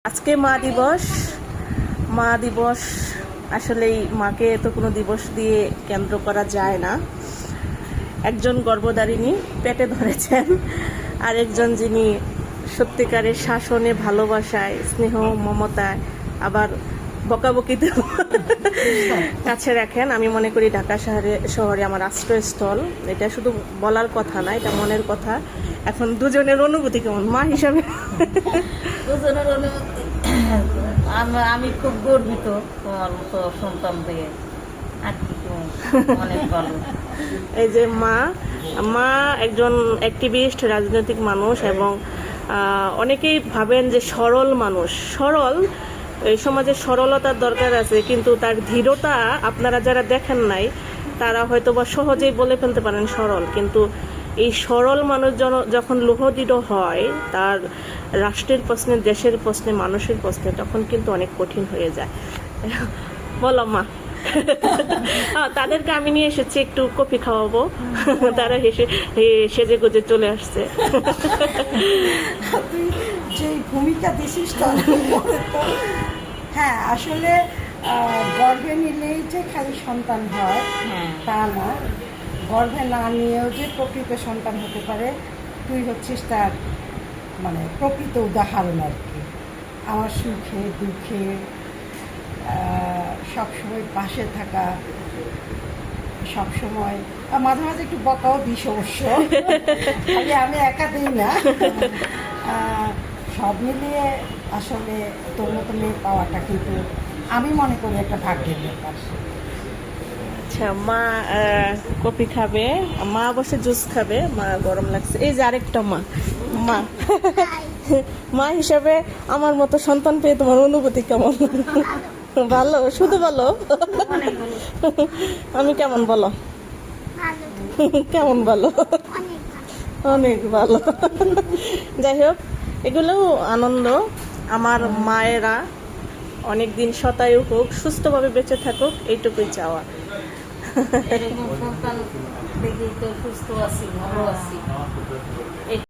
আজকে মা দিবস আসলেই মাকে তো কোনো দিবস দিয়ে কেন্দ্র করা যায় না। একজন গর্ভধারিণী পেটে ধরেছেন, আর একজন যিনি সত্যিকারের শাসনে, ভালোবাসায়, স্নেহ, মমতায়, আবার বকাবকিতে কাছে রাখেন। আমি মনে করি ঢাকা শহরে আমার আশ্রয়স্থল। এটা শুধু বলার কথা না, এটা মনের কথা। এখন দুজনের অনুভূতি কেমন মা হিসাবে? দুজনের অনুভূতি আমি খুব গর্বিত তোমার মতো সন্তান পেয়ে। আর কি অনেক ভালো। এই যে মা একজন অ্যাক্টিভিস্ট, রাজনৈতিক মানুষ, এবং অনেকেই ভাবেন যে সরল মানুষ। এই সমাজে সরলতার দরকার আছে, কিন্তু তার দৃঢ়তা আপনারা যারা দেখেন নাই তারা হয়তো বা সহজেই বলে ফেলতে পারেন সরল, কিন্তু এই সরল মানুষ যখন লোহদৃঢ় হয় তার রাষ্ট্রের প্রশ্নে, দেশের প্রশ্নে, মানুষের প্রশ্নে, তখন কিন্তু অনেক কঠিন হয়ে যায়। বলো মা। তাদেরকে আমি নিয়ে এসেছি, একটু কফি খাওয়াবো। তারা সেজে গুজে চলে আসছে। তুই যে ভূমিকা দিছিস হ্যাঁ, আসলে গর্ভে নিলেই যে খালি সন্তান হয় তা না, গর্ভে না নিয়েও যে প্রকৃত সন্তান হতে পারে, তুই হচ্ছিস তার মানে প্রকৃত উদাহরণ আর কি। আমার সুখে দুঃখে সবসময় পাশে থাকা, সবসময় মাঝে মাঝে একটু বকাও দিস অবশ্য, আমি একা দিই না। সব মিলিয়ে আসলে তোর মতো মেয়ে পাওয়াটা কিন্তু আমি মনে করি একটা ভাগ্যের ব্যাপার। আচ্ছা, মা কফি খাবে, মা বসে জুস খাবে, মা গরম লাগছে। এই যে আরেকটা মা হিসাবে আমার মতো সন্তান পেয়ে তোমার অনুভূতি কেমন? ভালো, শুধু বলো। আমি কেমন বলো? কেমন বলো? অনেক ভালো। যাই হোক, এগুলোও আনন্দ। আমার মায়েরা অনেক দিন শতায়ু হোক, সুস্থভাবে বেঁচে থাকুক, এইটুকুই চাওয়া। এরকম সন্তান দেখি তো সুস্থ আছি, ভালো আছি।